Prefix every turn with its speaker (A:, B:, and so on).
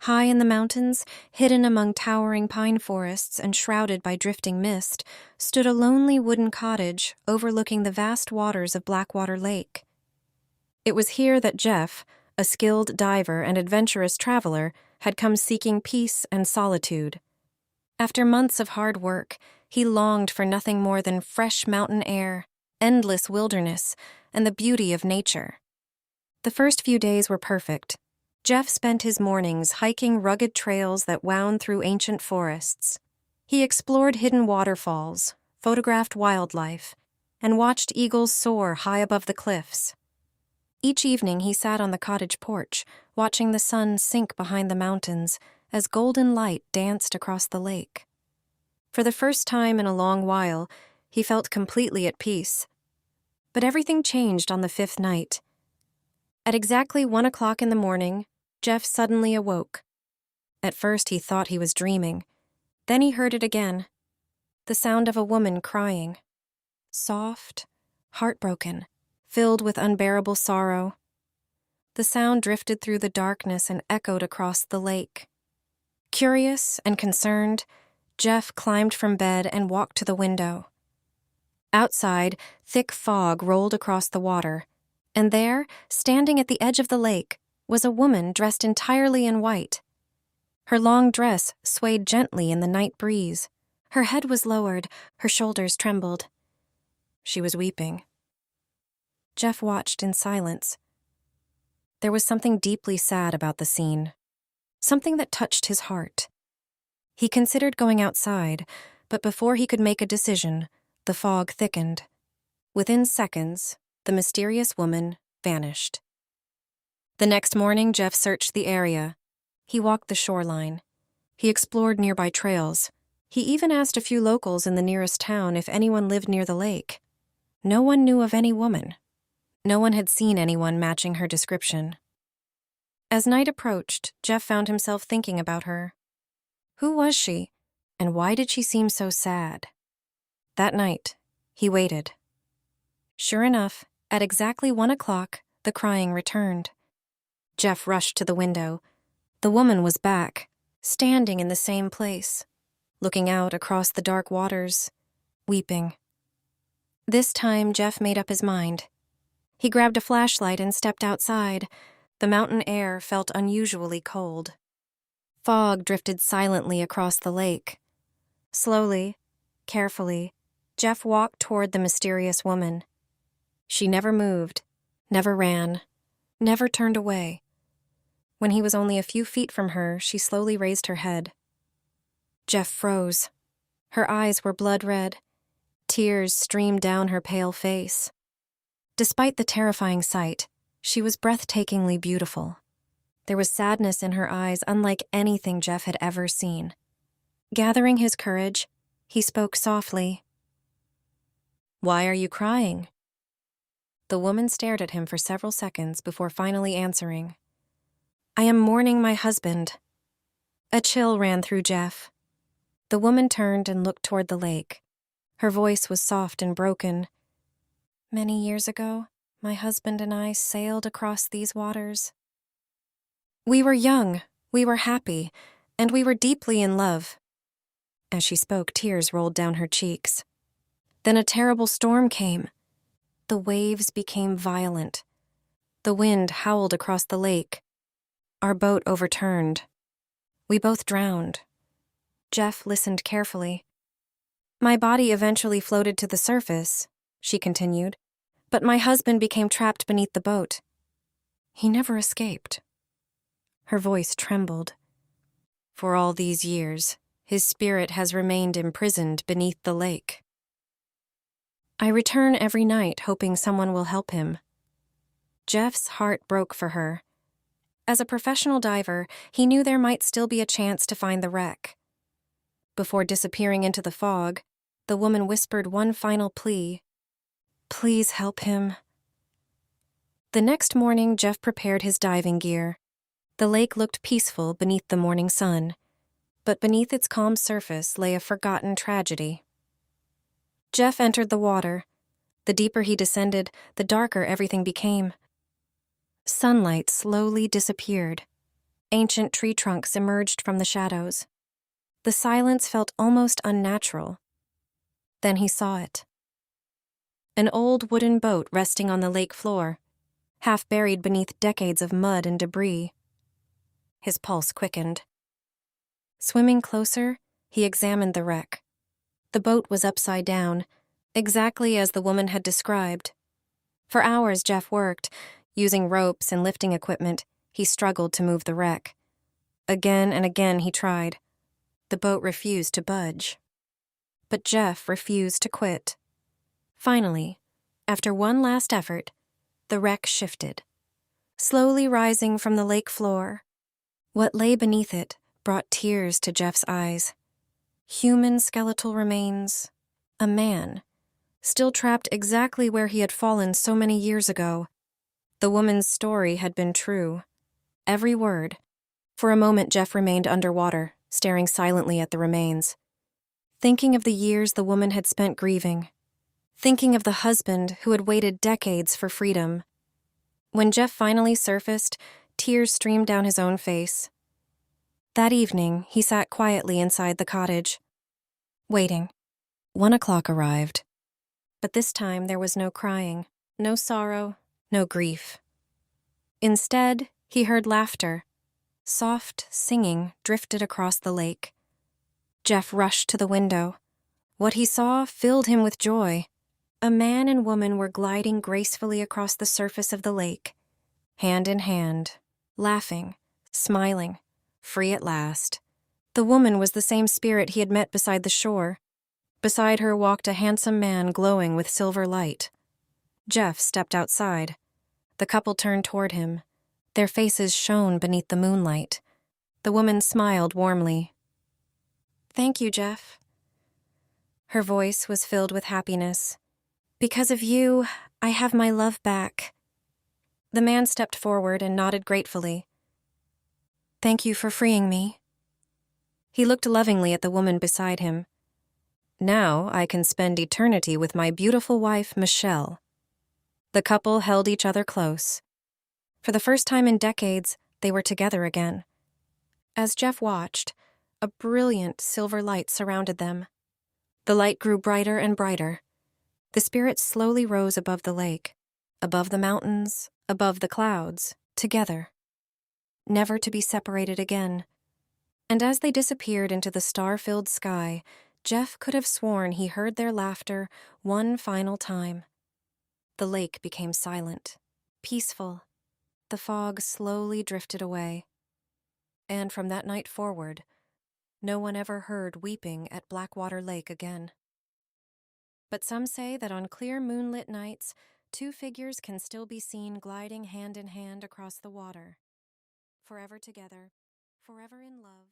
A: High in the mountains, hidden among towering pine forests and shrouded by drifting mist, stood a lonely wooden cottage overlooking the vast waters of Blackwater Lake. It was here that Jeff, a skilled diver and adventurous traveler, had come seeking peace and solitude. After months of hard work, he longed for nothing more than fresh mountain air, endless wilderness, and the beauty of nature. The first few days were perfect. Jeff spent his mornings hiking rugged trails that wound through ancient forests. He explored hidden waterfalls, photographed wildlife, and watched eagles soar high above the cliffs. Each evening he sat on the cottage porch, watching the sun sink behind the mountains as golden light danced across the lake. For the first time in a long while, he felt completely at peace. But everything changed on the fifth night. At exactly 1 o'clock in the morning, Jeff suddenly awoke. At first he thought he was dreaming. Then he heard it again. The sound of a woman crying. Soft, heartbroken, filled with unbearable sorrow. The sound drifted through the darkness and echoed across the lake. Curious and concerned, Jeff climbed from bed and walked to the window. Outside, thick fog rolled across the water, and there, standing at the edge of the lake, was a woman dressed entirely in white. Her long dress swayed gently in the night breeze. Her head was lowered, her shoulders trembled. She was weeping. Jeff watched in silence. There was something deeply sad about the scene, something that touched his heart. He considered going outside, but before he could make a decision, the fog thickened. Within seconds, the mysterious woman vanished. The next morning, Jeff searched the area. He walked the shoreline. He explored nearby trails. He even asked a few locals in the nearest town if anyone lived near the lake. No one knew of any woman. No one had seen anyone matching her description. As night approached, Jeff found himself thinking about her. Who was she, and why did she seem so sad? That night, he waited. Sure enough, at exactly 1 o'clock, the crying returned. Jeff rushed to the window. The woman was back, standing in the same place, looking out across the dark waters, weeping. This time, Jeff made up his mind. He grabbed a flashlight and stepped outside. The mountain air felt unusually cold. Fog drifted silently across the lake. Slowly, carefully, Jeff walked toward the mysterious woman. She never moved, never ran, never turned away. When he was only a few feet from her, she slowly raised her head. Jeff froze. Her eyes were blood red. Tears streamed down her pale face. Despite the terrifying sight, she was breathtakingly beautiful. There was sadness in her eyes unlike anything Jeff had ever seen. Gathering his courage, he spoke softly. "Why are you crying?" The woman stared at him for several seconds before finally answering. "I am mourning my husband." A chill ran through Jeff. The woman turned and looked toward the lake. Her voice was soft and broken. "Many years ago, my husband and I sailed across these waters. We were young, we were happy, and we were deeply in love." As she spoke, tears rolled down her cheeks. Then a terrible storm came. The waves became violent. The wind howled across the lake. Our boat overturned. We both drowned. Jeff listened carefully. "My body eventually floated to the surface," she continued, "but my husband became trapped beneath the boat. He never escaped." Her voice trembled. "For all these years, his spirit has remained imprisoned beneath the lake. I return every night hoping someone will help him." Jeff's heart broke for her. As a professional diver, he knew there might still be a chance to find the wreck. Before disappearing into the fog, the woman whispered one final plea. "Please help him." The next morning, Jeff prepared his diving gear. The lake looked peaceful beneath the morning sun, but beneath its calm surface lay a forgotten tragedy. Jeff entered the water. The deeper he descended, the darker everything became. Sunlight slowly disappeared. Ancient tree trunks emerged from the shadows. The silence felt almost unnatural. Then he saw it. An old wooden boat resting on the lake floor, half buried beneath decades of mud and debris. His pulse quickened. Swimming closer, he examined the wreck. The boat was upside down, exactly as the woman had described. For hours Jeff worked. Using ropes and lifting equipment, he struggled to move the wreck. Again and again he tried. The boat refused to budge. But Jeff refused to quit. Finally, after one last effort, the wreck shifted, slowly rising from the lake floor. What lay beneath it brought tears to Jeff's eyes. Human skeletal remains. A man, still trapped exactly where he had fallen so many years ago. The woman's story had been true. Every word. For a moment, Jeff remained underwater, staring silently at the remains. Thinking of the years the woman had spent grieving. Thinking of the husband who had waited decades for freedom. When Jeff finally surfaced, tears streamed down his own face. That evening, he sat quietly inside the cottage, waiting. 1 o'clock arrived. But this time there was no crying, no sorrow, no grief. Instead, he heard laughter. Soft singing drifted across the lake. Jeff rushed to the window. What he saw filled him with joy. A man and woman were gliding gracefully across the surface of the lake, hand in hand, laughing, smiling, free at last. The woman was the same spirit he had met beside the shore. Beside her walked a handsome man glowing with silver light. Jeff stepped outside. The couple turned toward him. Their faces shone beneath the moonlight. The woman smiled warmly. "Thank you, Jeff." Her voice was filled with happiness. "Because of you, I have my love back." The man stepped forward and nodded gratefully. "Thank you for freeing me." He looked lovingly at the woman beside him. "Now I can spend eternity with my beautiful wife, Michelle." The couple held each other close. For the first time in decades, they were together again. As Jeff watched, a brilliant silver light surrounded them. The light grew brighter and brighter. The spirits slowly rose above the lake, above the mountains, above the clouds, together, never to be separated again. And as they disappeared into the star-filled sky, Jeff could have sworn he heard their laughter one final time. The lake became silent, peaceful. The fog slowly drifted away. And from that night forward, no one ever heard weeping at Blackwater Lake again. But some say that on clear moonlit nights, two figures can still be seen gliding hand in hand across the water, forever together, forever in love.